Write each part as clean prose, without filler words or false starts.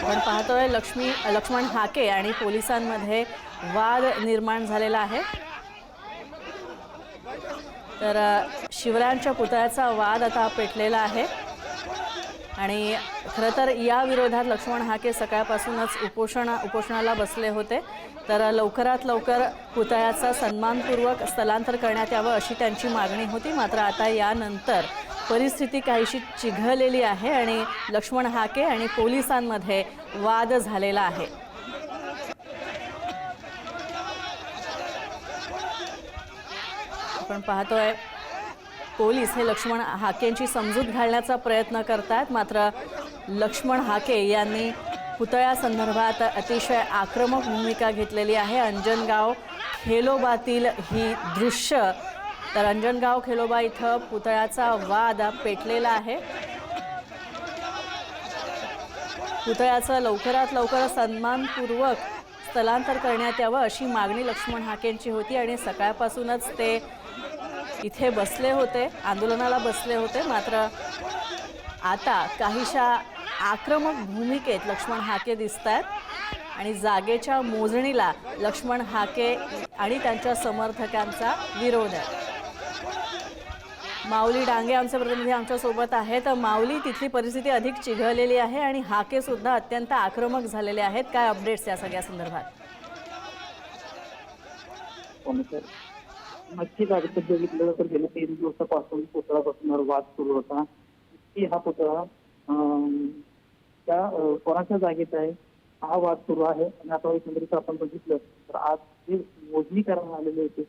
आपण पाहतोय लक्ष्मण हाके आणि पोलिसांमध्ये वाद निर्माण झालेला आहे। तर शिवरायांच्या पुतळ्याचा वाद आता पेटलेला आहे आणि खरं तर या विरोधात लक्ष्मण हाके सकाळपासूनच उपोषणाला बसले होते। तर लवकरात लवकर पुतळ्याचा सन्मानपूर्वक स्थलांतर करण्यात यावं अशी त्यांची मागणी होती। मात्र आता यानंतर परिस्थिती काहीशी चिघळलेली आहे आणि लक्ष्मण हाके आणि पोलिसांमध्ये वाद झालेला आहे। आपण पाहतोय पोलीस हे लक्ष्मण हाकेंची समजूत घालण्याचा प्रयत्न करतात, मात्र लक्ष्मण हाके यांनी पुतळ्या संदर्भात अतिशय आक्रमक भूमिका घेतलेली आहे। अंजनगाव खेलोबातील ही दृश्य, तर अंजनगाव खेलोबा इथं पुतळ्याचा वाद पेटलेला आहे। पुतळ्याचं लवकरात लवकर सन्मानपूर्वक स्थलांतर करण्यात यावं अशी मागणी लक्ष्मण हाकेंची होती आणि सकाळपासूनच ते इथे बसले होते, आंदोलनाला बसले होते। मात्र आता काहीशा आक्रमक भूमिकेत लक्ष्मण हाके दिसतात आणि जागेच्या मोजणीला लक्ष्मण हाके आणि त्यांच्या समर्थकांचा विरोध आहे। माऊली डांगे आमचे प्रतिनिधी आमच्या सोबत आहेत। माऊली, तिथली परिस्थिती अधिक चिघळलेली आहे आणि हाके सुद्धा अत्यंत आक्रमक झालेले आहेत। काय अपडेट्स या सगळ्या संदर्भात? नक्कीच आता बघितलं तर गेल्या 3 दिवसापासून पुतळा बसण्यावर वाद सुरू होता की हा पुतळा त्या कोणाच्या जागेत आहे, हा वाद सुरू आहे। आणि आता एकंदरीत आपण बघितलं तर आज जे मोजणी करण्यात आलेली होती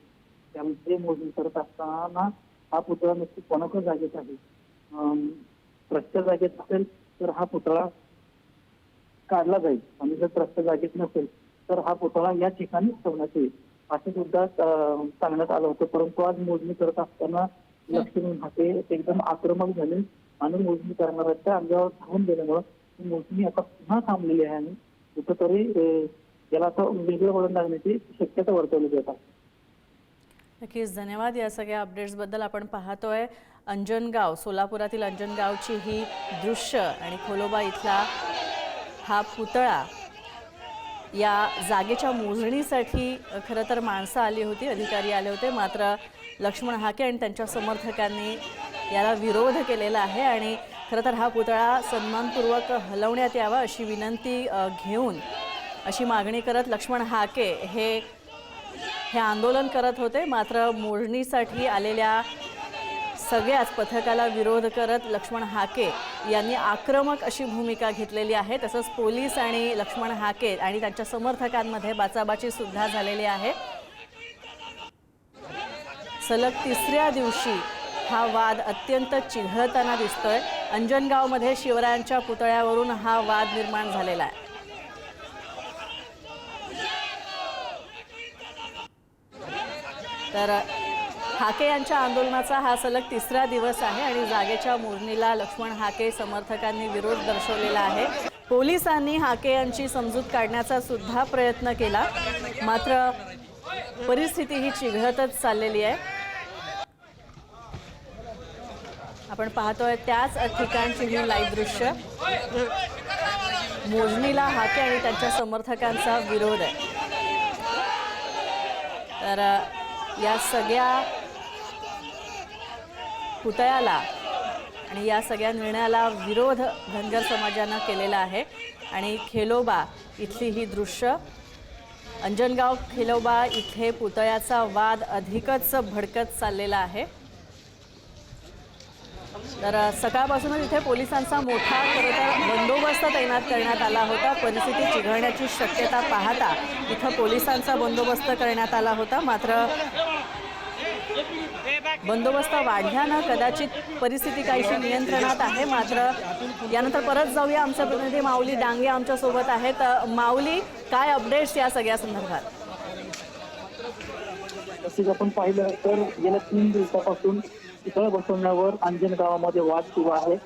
त्यामध्ये मोजणी करत असताना हा पुतळा नक्की कोणाच्या जागेत आहे, प्रत्येक जागेत असेल तर हा पुतळा काढला जाईल आणि जर प्रत्येक जागेत नसेल तर हा पुतळा या ठिकाणी ठेवण्यात येईल असं सुद्धा सांगण्यात आलं होतं। परंतु आज मोजणी करत असताना लक्ष्मण हाके एकदम आक्रमक झाले आणि मोजणी करणाऱ्याच्या अंगावर धावून गेल्यामुळे मोजणी आता पुन्हा थांबलेली आहे आणि कुठंतरी याला आता वेगळं वळण लागण्याची शक्यता वर्तवली जात आहे। नक्कीच धन्यवाद या सगळ्या अपडेट्स बद्दल। आपण पाहतोय अंजनगाव, सोलापुरातील अंजनगावची ही दृश्य आणि खोलोबा इथला हा पुतळा, या जागेच्या मोजणीसाठी खरं तर माणसं आली होती, अधिकारी आले होते। मात्र लक्ष्मण हाके आणि त्यांच्या समर्थकांनी याला विरोध केलेला आहे आणि खरं तर हा पुतळा सन्मानपूर्वक हलवण्यात यावा अशी विनंती घेऊन, अशी मागणी करत लक्ष्मण हाके हे आंदोलन करत होते। मात्र मोजणीसाठी आलेल्या सगळ्याच पथकाला विरोध करत लक्ष्मण हाके यांनी आक्रमक अशी भूमिका घेतलेली आहे। तसंच पोलीस आणि लक्ष्मण हाके आणि त्यांच्या समर्थकांमध्ये बाचाबाची सुद्धा झालेली आहे। सलग 3ऱ्या दिवशी हा वाद अत्यंत चिघळताना दिसतोय। अंजनगावमध्ये शिवरायांच्या पुतळ्यावरून हा वाद निर्माण झालेला आहे। तर हाके यांच्या आंदोलनाचा हा सलग 3रा दिवस आहे आणि जागेच्या मोजणीला लक्ष्मण हाके समर्थकांनी विरोध दर्शवलेला आहे। पोलिसांनी हाके यांची समजूत काढण्याचा सुद्धा प्रयत्न केला, मात्र परिस्थिती ही चिघळतच चाललेली आहे। आपण पाहतोय त्याच ठिकाणची ही लाईव्ह दृश्य, मोजणीला हाके आणि त्यांच्या समर्थकांचा विरोध आहे। तर या सगळ्या पुतळ्याला आणि या सगळ्या निर्णयाला विरोध धनगर समाजानं केलेला आहे आणि खेलोबा इथली ही दृश्य, अंजनगाव खेलोबा इथे पुतळ्याचा वाद अधिकच भडकत चाललेला आहे। तर सकाळपासूनच इथे पोलिसांचा मोठा बंदोबस्त तैनात करण्यात आला होता। परिस्थिती चिघळण्याची शक्यता पाहता इथं पोलिसांचा बंदोबस्त करण्यात आला होता। मात्र बंदोबस्त वाढल्यानं कदाचित परिस्थिती काहीशी नियंत्रणात आहे। मात्र यानंतर परत जाऊया, आमचे प्रतिनिधी माऊली डांगे आमच्या सोबत आहेत। माऊली, काय अपडेट्स या सगळ्या संदर्भात? तसेच आपण पाहिलं तर गेल्या 3 दिवसापासून पुतळा बसवण्यावर अंजनगावामध्ये वाद सुरू आहे।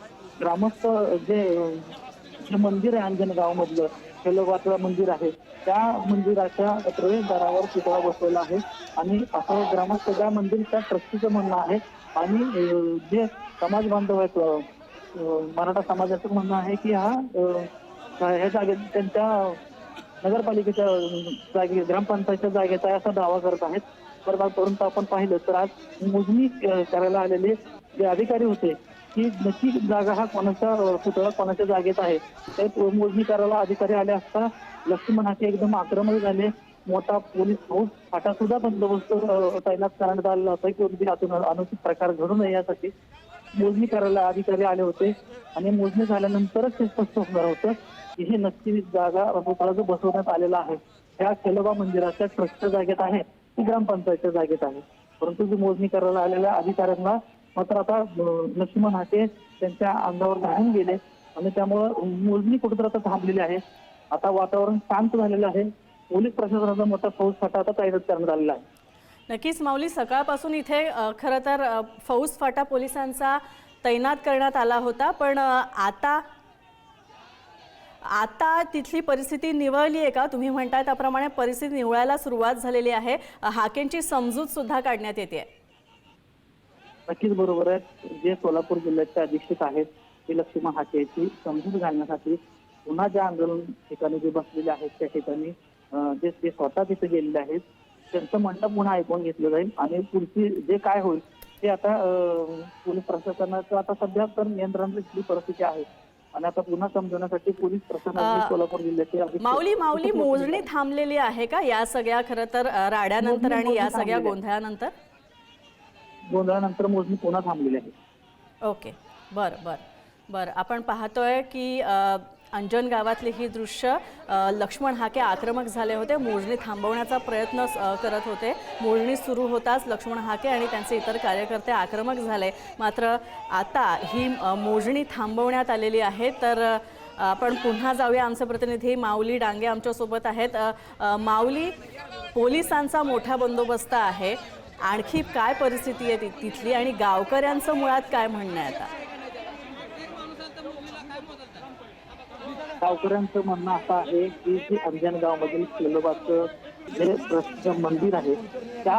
ग्रामस्थ जे मंदिर आहे अंजनगावमधलं खेलोबाचं मंदिर आहे, त्या मंदिराच्या प्रवेशद्वारावर पुतळा बसवला आहे आणि असं ग्रामस्थ त्या मंदिरच्या ट्रस्टीचं म्हणणं आहे। आणि जे समाज बांधव आहेत मराठा समाजाचं म्हणणं आहे की हा ह्या जागेत त्यांच्या नगरपालिकेच्या जागे ग्रामपंचायतच्या जागेचा आहे असा दावा करत आहेत. परंतु आपण पाहिलं तर आज मोजणी करायला आलेले जे अधिकारी होते की नक्की जागा हा कोणाचा पुतळा कोणाच्या जागेत आहे ते मोजणी करायला अधिकारी आले असता लक्ष्मण हाके एकदम आक्रमक झाले. मोठा पोलीस फौज फाटा सुद्धा बंदोबस्त तैनात करण्यात आलेला होता की अगदी यातून अनुचित प्रकार घडू नये यासाठी मोजणी करायला अधिकारी आले होते. आणि मोजणी झाल्यानंतरच हे स्पष्ट होणार होतं की हे नक्की जागा पुतळा जो बसवण्यात आलेला आहे त्या खेलोबा मंदिराच्या ट्रस्टच्या जागेत आहे ती ग्रामपंचायतच्या जागेत आहे. परंतु जी मोजणी करायला आलेल्या अधिकाऱ्यांना मात्र आता लक्ष्मण हाके त्यांच्या अंगावर धावून गेले आणि त्यामुळं मोजणी कुठेतरी आता थांबलेली आहे. आता वातावरण शांत झालेलं आहे. पोलीस प्रशासनाचा मोठा फौज फाटा आता तैनात करण्यात आलेला आहे. नक्कीच माऊली, सकाळपासून इथे खरं तर फौज फाटा पोलिसांचा तैनात करण्यात आला होता, पण आता तिथली परिस्थिती निवळली आहे का? तुम्ही म्हणताय त्याप्रमाणे परिस्थिती निवळायला सुरुवात झालेली आहे. हाकेंची समजूत सुद्धा काढण्यात येते. नक्कीच बरोबर आहे. जे सोलापूर जिल्ह्याचे अधीक्षक आहेत ते लक्ष्मण हाकेची समजूत घालण्यासाठी पुन्हा ज्या आंदोलन ठिकाणी जे बसलेले आहेत त्या ठिकाणी जे स्वतः तिथे गेलेले आहेत त्यांचं म्हणणं पुन्हा ऐकून घेतलं जाईल आणि पुढची जे काय होईल ते आता पोलीस प्रशासनाचं आता सध्या तर नियंत्रणाची परिस्थिती आहे आणि आता पुन्हा समजवण्यासाठी पोलीस प्रशासनाने सोलापूर जिल्ह्याचे माऊली मोजणी थांबलेली आहे का या सगळ्या खरं तर राड्यानंतर आणि या सगळ्या गोंधळानंतर मोजणी पुन्हा थांबलेली आहे. ओके, बरं आपण पाहतोय की अंजन गावातली ही दृश्य लक्ष्मण हाके आक्रमक झाले होते. मोजणी थांबवण्याचा प्रयत्न करत होते. मोजणी सुरू होताच लक्ष्मण हाके आणि त्यांचे इतर कार्यकर्ते आक्रमक झाले. मात्र आता ही मोजणी थांबवण्यात आलेली आहे. तर आपण पुन्हा जाऊया. आमचे प्रतिनिधी माऊली डांगे आमच्यासोबत आहेत. माऊली, पोलिसांचा मोठा बंदोबस्त आहे. आणखी काय परिस्थिती आहे तिथली आणि गावकऱ्यांचं मुळात काय म्हणणं आहे आता? गावकऱ्यांचं म्हणणं असं आहे की जे अंजनगावमधील खेलोबाचं जे प्रसिद्ध मंदिर आहे त्या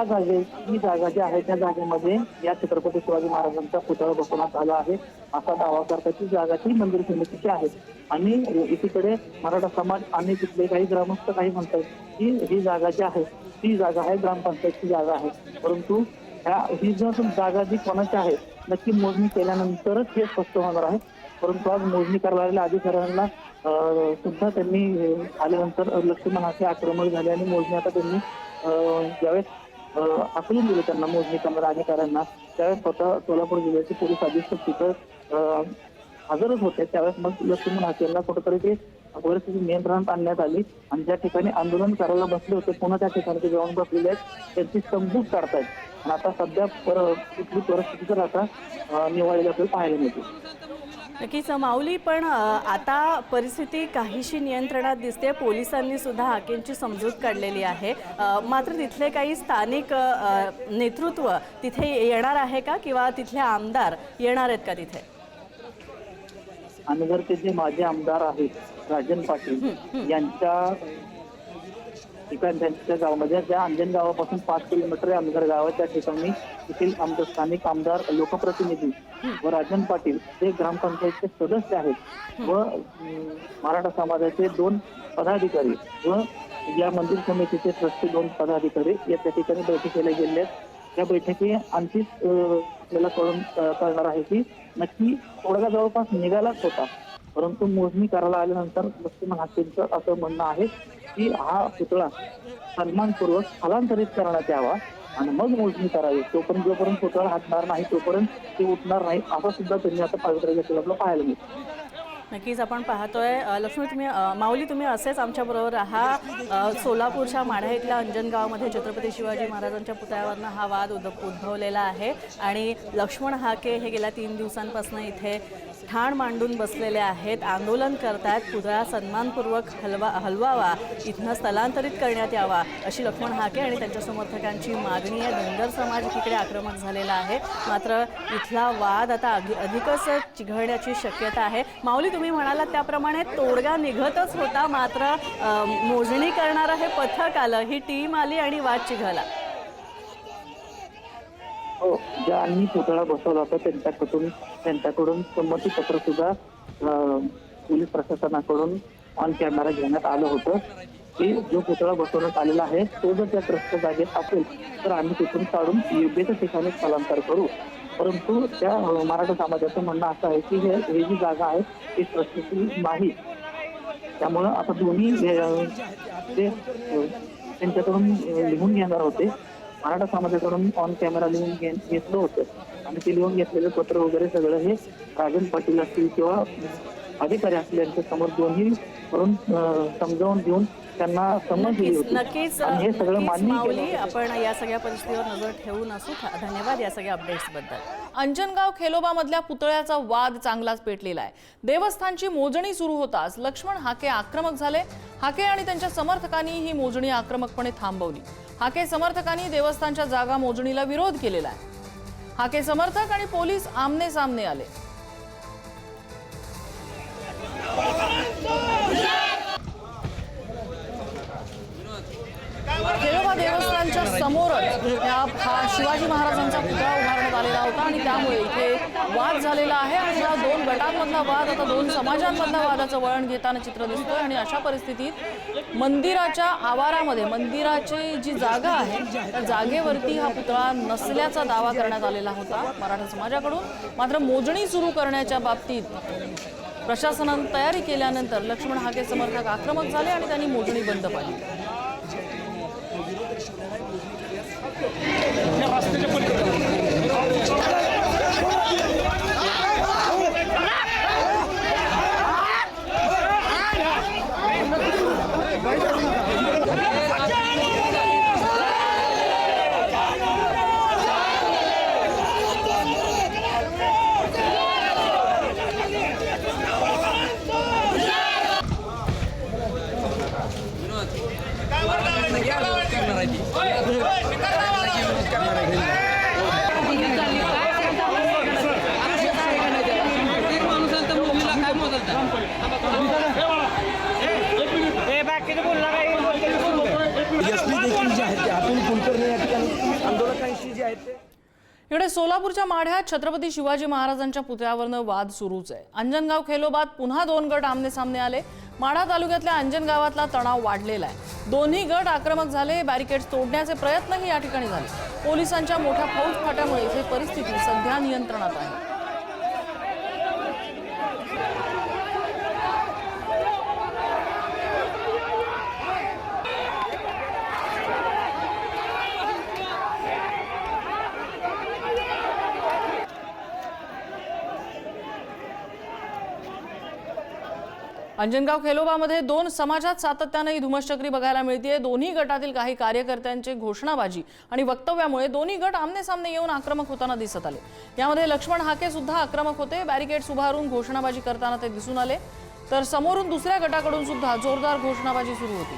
ही जागा जी आहे त्या जागेमध्ये या छत्रपती शिवाजी महाराजांचा पुतळा बसवण्यात आला आहे असा दावा करतात. ती जागा ती मंदिर समितीची आहे आणि एकीकडे मराठा समाज आणि तिथले काही ग्रामस्थ काही म्हणतात की ही जागा जी आहे ती जागा आहे ग्रामपंचायतची जागा आहे. परंतु ही जो जागा जी कोणाची आहे नक्की मोजणी केल्यानंतरच हे स्पष्ट होणार आहे. परंतु आज मोजणी करायला अधिकाऱ्यांना सुद्धा त्यांनी आल्यानंतर लक्ष्मण हाके आक्रमक झाले आणि मोजणी आता त्यांनी ज्यावेळेस आकलून दिले त्यांना मोजणी करणाऱ्या अधिकाऱ्यांना त्यावेळेस स्वतः सोलापूर जिल्ह्याचे पोलीस अधीक्षक तिथं हजरच होते. त्यावेळेस मग लक्ष्मण हाकेंना कुठेतरी ते परिस्थिती नियंत्रणात आणण्यात आली आणि ज्या ठिकाणी आंदोलन करायला बसले होते पुन्हा त्या ठिकाणी ते जाऊन बसलेले आहेत त्यांची समजूत काढतायत. आणि आता सध्या तिथली परिस्थिती तर आता निवळलेली आपल्याला पाहायला मिळते. नक्कीच माऊली, पण आता परिस्थिती काहीशी नियंत्रणात दिसते. पोलिसांनी सुद्धा हाकेंची समजूत काढलेली आहे. मात्र तिथले काही स्थानिक नेतृत्व तिथे येणार आहे का किंवा तिथले आमदार येणार आहेत का तिथे? अनगरचे जे माजी आमदार आहेत राजन पाटील यांच्या ठिकाणी त्यांच्या गावामध्ये ज्या अंजन गावापासून 5 किलोमीटर अनगर गाव आहे त्या ठिकाणी तेथील स्थानिक आमदार लोकप्रतिनिधी व राजन पाटील ते ग्रामपंचायतचे सदस्य आहेत व मराठा समाजाचे 2 पदाधिकारी व या मंदिर समितीचे ट्रस्टी 2 पदाधिकारी या त्या ठिकाणी बैठकीला गेले आहेत. त्या बैठकी आणखी आपल्याला कळणार आहे की नक्की तोडगा जवळपास निघालाच होता. परंतु मोजणी करायला आल्यानंतर लक्ष्मण हाकेंचं असं म्हणणं आहे की हा पुतळा सन्मानपूर्वक स्थलांतरित करण्यात यावा आणि मग मोजणी करावी. जोपर्यंत पुतळा हटणार नाही तोपर्यंत ते उठणार नाही असं सुद्धा त्यांनी आता पवित्र घेतलेलं आपलं पाहायला मिळतं. नक्कीच आपण पाहतोय. लक्ष्मी, माऊली तुम्ही असेच आमच्याबरोबर राहा. सोलापूरच्या माढा इथल्या अंजनगावमध्ये छत्रपती शिवाजी महाराजांच्या पुतळ्यावरनं हा वाद उद्भवलेला आहे आणि लक्ष्मण हाके हे गेल्या 3 दिवसांपासून इथे ठाण मांडून बसलेले आहेत, आंदोलन करतायत. पुतळा सन्मानपूर्वक हलवावा, इथनं स्थलांतरित करण्यात यावा अशी लक्ष्मण हाके आणि त्यांच्या समर्थकांची मागणी आहे. धनगर समाज एकीकडे आक्रमक झालेला आहे. मात्र इथला वाद आता अधिकच चिघळण्याची शक्यता आहे. माऊली, तुम्ही म्हणालात त्याप्रमाणे तोडगा निघतच होता, मात्र मोजणी करणारं हे पथक आलं, ही टीम आली आणि वाद चिघळला. हो, ज्यांनी पुतळा बसवला होता त्यांच्याकडून संमतीपत्र सुद्धा पोलीस प्रशासनाकडून ऑन कॅमेरा घेण्यात आलं होतं की जो पुतळा बसवण्यात आलेला आहे तो जर त्या ट्रस्टच्या जागेत असेल तर आम्ही तिथून काढून योग्य त्या ठिकाणी स्थलांतर करू. परंतु त्या मराठा समाजाचं म्हणणं असं आहे की ही जी जागा आहे ती ट्रस्टची नाही. त्यामुळं आता दोन्ही ते त्यांच्याकडून लिहून घेणार होते. मराठा समाजाकडून ऑन कॅमेरा लिहून घेतलं होतं आणि ते लिहून घेतलेलं पत्र वगैरे सगळं हे राजन पाटील असतील किंवा अधिकारी असतील यांच्या समोर दोन्ही करून समजावून देऊन त्यांना समज दिली होती. नक्कीच आणि हे सगळं मान्य माऊली, आपण या सगळ्या परिस्थितीवर नजर ठेवून असू. धन्यवाद या सगळ्या अपडेट्स बद्दल. अंजनगाव खेलोबा मधल्या पुतळ्याचा वाद चांगलाच पेटलेला आहे. देवस्थानची मोजणी सुरू होताच लक्ष्मण हाके आक्रमक झाले. हाके आणि त्यांच्या समर्थकांनी ही मोजणी आक्रमकपणे थांबवली. हाके समर्थकांनी देवस्थानच्या जागा मोजणीला विरोध केलेला आहे. हाके समर्थक आणि पोलीस आमने सामने आले. खेलोबा देवस्थानच्या समोरच हा शिवाजी महाराजांचा पुतळा उभारण्यात आलेला होता आणि त्यामुळे इथे वाद झालेला आहे. आणि या दोन गटांमधला वाद आता दोन समाजांमधल्या वादाचं वळण घेताना चित्र दिसतोय. आणि अशा परिस्थितीत मंदिराच्या आवारामध्ये मंदिराची जी जागा आहे त्या जागेवरती हा पुतळा नसल्याचा दावा करण्यात आलेला होता मराठा समाजाकडून. मात्र मोजणी सुरू करण्याच्या बाबतीत प्रशासनाने तयारी केल्यानंतर लक्ष्मण हाके समर्थक आक्रमक झाले आणि त्यांनी मोजणी बंद पाडली. इकडे सोलापूरच्या माढ्यात छत्रपती शिवाजी महाराजांच्या पुतळ्यावरनं वाद सुरूच आहे. अंजनगाव खेलोबात पुन्हा दोन गट आमने सामने आले. माढा तालुक्यातल्या अंजन गावातला तणाव वाढलेला आहे. दोन्ही गट आक्रमक झाले. बॅरिकेड्स तोडण्याचे प्रयत्नही या ठिकाणी झाले. पोलिसांच्या मोठ्या फौजफाट्यामुळे ही परिस्थिती सध्या नियंत्रणात आहे. अंजनगाव खेलोबामध्ये दोन समाजात सातत्याने ही धुमश्चक्री बघायला मिळते. दोन्ही गटातील काही कार्यकर्त्यांचे घोषणाबाजी आणि वक्तव्यामुळे दोन्ही गट आमने-सामने येऊन आक्रमक होताना दिसत आले. यामध्ये लक्ष्मण हाके सुद्धा आक्रमक होते. बॅरिकेड्स उभारून घोषणाबाजी करताना ते दिसून आले. तर समोरून दुसऱ्या गटाकडून सुद्धा जोरदार घोषणाबाजी सुरू होती.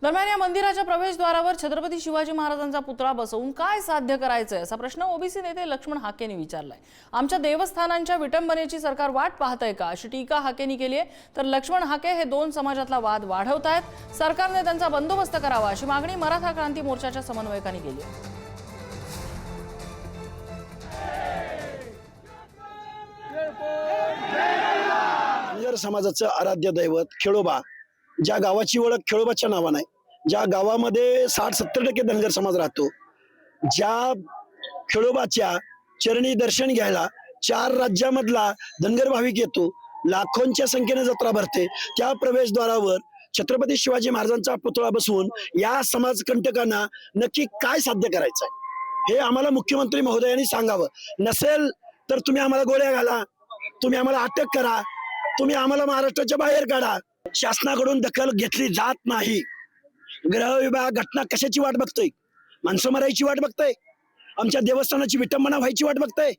दरम्यान या मंदिराच्या प्रवेशद्वारावर छत्रपती शिवाजी महाराजांचा पुतळा बसवून काय साध्य करायचंय असा प्रश्न ओबीसी नेते लक्ष्मण हाकेंनी विचारलाय. आमच्या देवस्थानांच्या विटंबनेची सरकार वाट पाहतंय का अशी टीका हाकेंनी केली आहे. तर लक्ष्मण हाके हे दोन समाजातला वाद वाढवतायत. सरकारने त्यांचा बंदोबस्त करावा अशी मागणी मराठा क्रांती मोर्चाच्या समन्वयकांनी केली आहे. धनगर समाजाचं आराध्य दैवत खेळोबा, ज्या गावाची ओळख खेळोबाच्या नावानं आहे, ज्या गावामध्ये 60-70% धनगर समाज राहतो, ज्या खेळोबाच्या चरणी दर्शन घ्यायला 4 राज्यामधला धनगर भाविक येतो, लाखोंच्या संख्येने जत्रा भरते, त्या प्रवेशद्वारावर छत्रपती शिवाजी महाराजांचा पुतळा बसवून या समाजकंटकांना नक्की काय साध्य करायचं आहे हे आम्हाला मुख्यमंत्री महोदयांनी सांगावं. नसेल तर तुम्ही आम्हाला गोळ्या घाला, तुम्ही आम्हाला अटक करा, तुम्ही आम्हाला महाराष्ट्राच्या बाहेर काढा. शासनाकडून दखल घेतली जात नाही. गृह विभाग घटना कशाची वाट बघतोय? माणसं मरायची वाट बघतोय? आमच्या देवस्थानाची विटंबना व्हायची वाट बघतोय?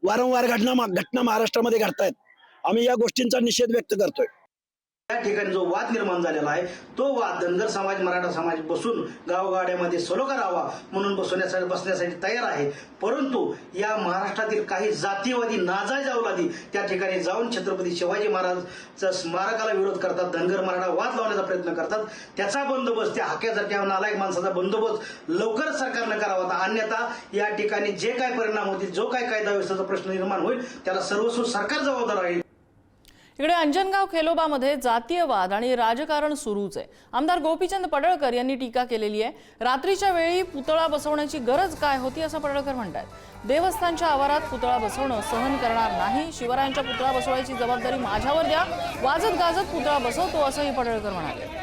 वारंवार घटना महाराष्ट्रामध्ये घडतायत. आम्ही या गोष्टींचा निषेध व्यक्त करतोय. या ठिकाणी जो वाद निर्माण झालेला आहे तो वाद धनगर समाज मराठा समाज बसून गावगाड्यामध्ये सलोखा राहावा म्हणून बसण्यासाठी तयार आहे. परंतु या महाराष्ट्रातील काही जातीवादी नाजायज अवलादी त्या ठिकाणी जाऊन छत्रपती शिवाजी महाराजच्या स्मारकाला विरोध करतात, धनगर मराठा वाद लावण्याचा प्रयत्न करतात. त्याचा बंदोबस्त त्या हाक्यासारख्या नालायक माणसाचा बंदोबस्त लवकरच सरकारनं करावा. अन्यथा या ठिकाणी जे काय परिणाम होतील, जो काय कायदा व्यवस्थेचा प्रश्न निर्माण होईल त्याला सर्वस्व सरकार जबाबदार राहील. इकडे अंजनगाव खेलोबामध्ये जातीय वाद आणि राजकारण सुरूच आहे. आमदार गोपीचंद पडळकर यांनी टीका केलेली आहे. रात्रीच्या वेळी पुतळा बसवण्याची गरज काय होती असं पडळकर म्हणतात. देवस्थानच्या आवारात पुतळा बसवणं सहन करणार नाही. शिवरायांच्या पुतळा बसवायची जबाबदारी माझ्यावर द्या. वाजत गाजत पुतळा बसवतो असंही पडळकर म्हणाले.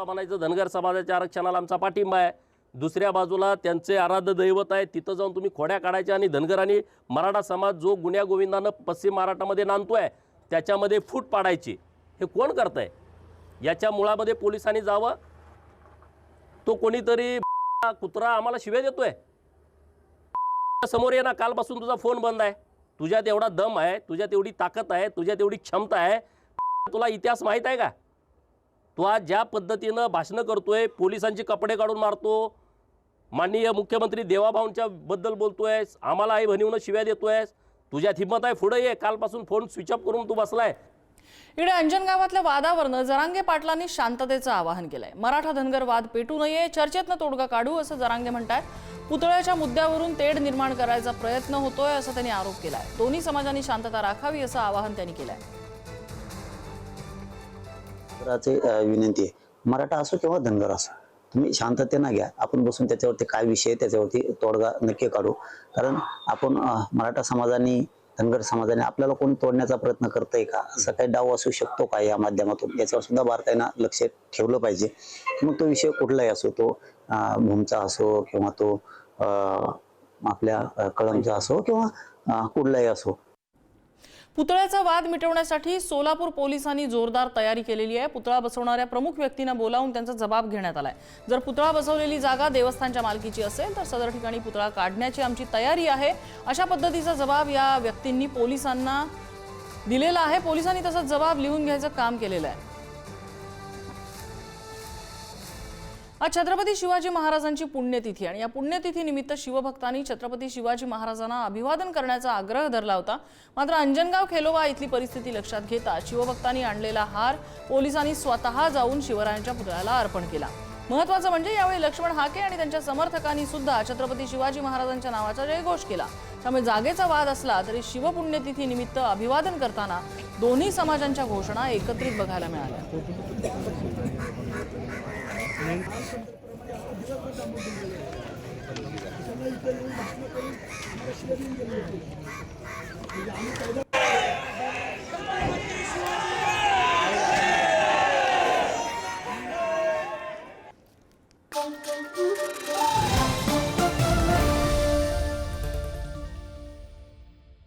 म्हणायचं धनगर समाजाच्या आरक्षणाला आमचा पाठिंबा आहे. दुसऱ्या बाजूला त्यांचे आराध्य दैवत आहे, तिथं जाऊन तुम्ही खोड्या काढायच्या आणि धनगर आणि मराठा समाज जो गुन्ह्या गोविंदानं पश्चिम महाराष्ट्रामध्ये नांदतोय त्याच्यामध्ये फूट पाडायची. हे कोण करतंय? याच्या मुळामध्ये पोलिसांनी जावं. तो कोणीतरी कुत्रा आम्हाला शिव्या देतोय. समोर ये ना, कालपासून तुझा फोन बंद आहे. तुझ्यात एवढा दम आहे, तुझ्यात एवढी ताकद आहे, तुझ्यात एवढी क्षमता आहे. तुला इतिहास माहीत आहे का? तू आज ज्या पद्धतीनं भाषणं करतोय, पोलिसांचे कपडे काढून मारतो, माननीय मुख्यमंत्री देवाभाऊंच्या बद्दल बोलतोयस, आम्हाला आई बहिणीनं शिव्या देतोयस. तुझ्यात हिंमत आहे, पुढे ये. कालपासून फोन स्विच ऑफ करून तू बसलाय. इकडे अंजनगावातल्या वादावरनं जरांगे पाटलांनी शांततेचं आवाहन केलंय. मराठा धनगर वाद पेटू नये, चर्चेतनं तोडगा काढू असं जरांगे म्हणतात. पुतळ्याच्या मुद्द्यावरून तेढ निर्माण करायचा प्रयत्न होतोय असं त्यांनी आरोप केलाय. दोन्ही समाजांनी शांतता राखावी असं आवाहन त्यांनी केलंय. विनंती आहे, मराठा असो किंवा धनगर असो, तुम्ही शांततेनं घ्या. आपण बसून त्याच्यावरती काय विषय त्याच्यावरती तोडगा नक्की काढू. कारण आपण मराठा समाजाने धनगर समाजाने आपल्याला कोण तोडण्याचा प्रयत्न करतंय का, असं काही डाव असू शकतो का या माध्यमातून, याच्यावर सुद्धा बारकाईनं लक्ष ठेवलं पाहिजे. मग तो विषय कुठलाही असो, तो भूमचा असो किंवा तो आपल्या कळमचा असो किंवा कुठलाही असो. पुतळ्याचा वाद मिटवण्यासाठी सोलापूर पोलिसांनी जोरदार तयारी केलेली आहे. पुतळा बसवणाऱ्या प्रमुख व्यक्तींना बोलावून त्यांचा जबाब घेण्यात आलाय. जर पुतळा बसवलेली जागा देवस्थानच्या मालकीची असेल तर सदर ठिकाणी पुतळा काढण्याची आमची तयारी आहे, अशा पद्धतीचा जबाब या व्यक्तींनी पोलिसांना दिलेला आहे. पोलिसांनी तसाच जबाब लिहून घ्यायचं काम केलेलं आहे. आज छत्रपती शिवाजी महाराजांची पुण्यतिथी आणि या पुण्यतिथीनिमित्त शिवभक्तांनी छत्रपती शिवाजी महाराजांना अभिवादन करण्याचा आग्रह धरला होता. मात्र अंजनगाव खेलोबा इथली परिस्थिती लक्षात घेता शिवभक्तांनी आणलेला हार पोलिसांनी स्वतः जाऊन शिवरायांच्या पुतळ्याला अर्पण केला. महत्त्वाचं म्हणजे यावेळी लक्ष्मण हाके आणि त्यांच्या समर्थकांनी सुद्धा छत्रपती शिवाजी महाराजांच्या नावाचा जयघोष केला. त्यामुळे जागेचा वाद असला तरी शिवपुण्यतिथी निमित्त अभिवादन करताना दोन्ही समाजांच्या घोषणा एकत्रित बघायला मिळाल्या.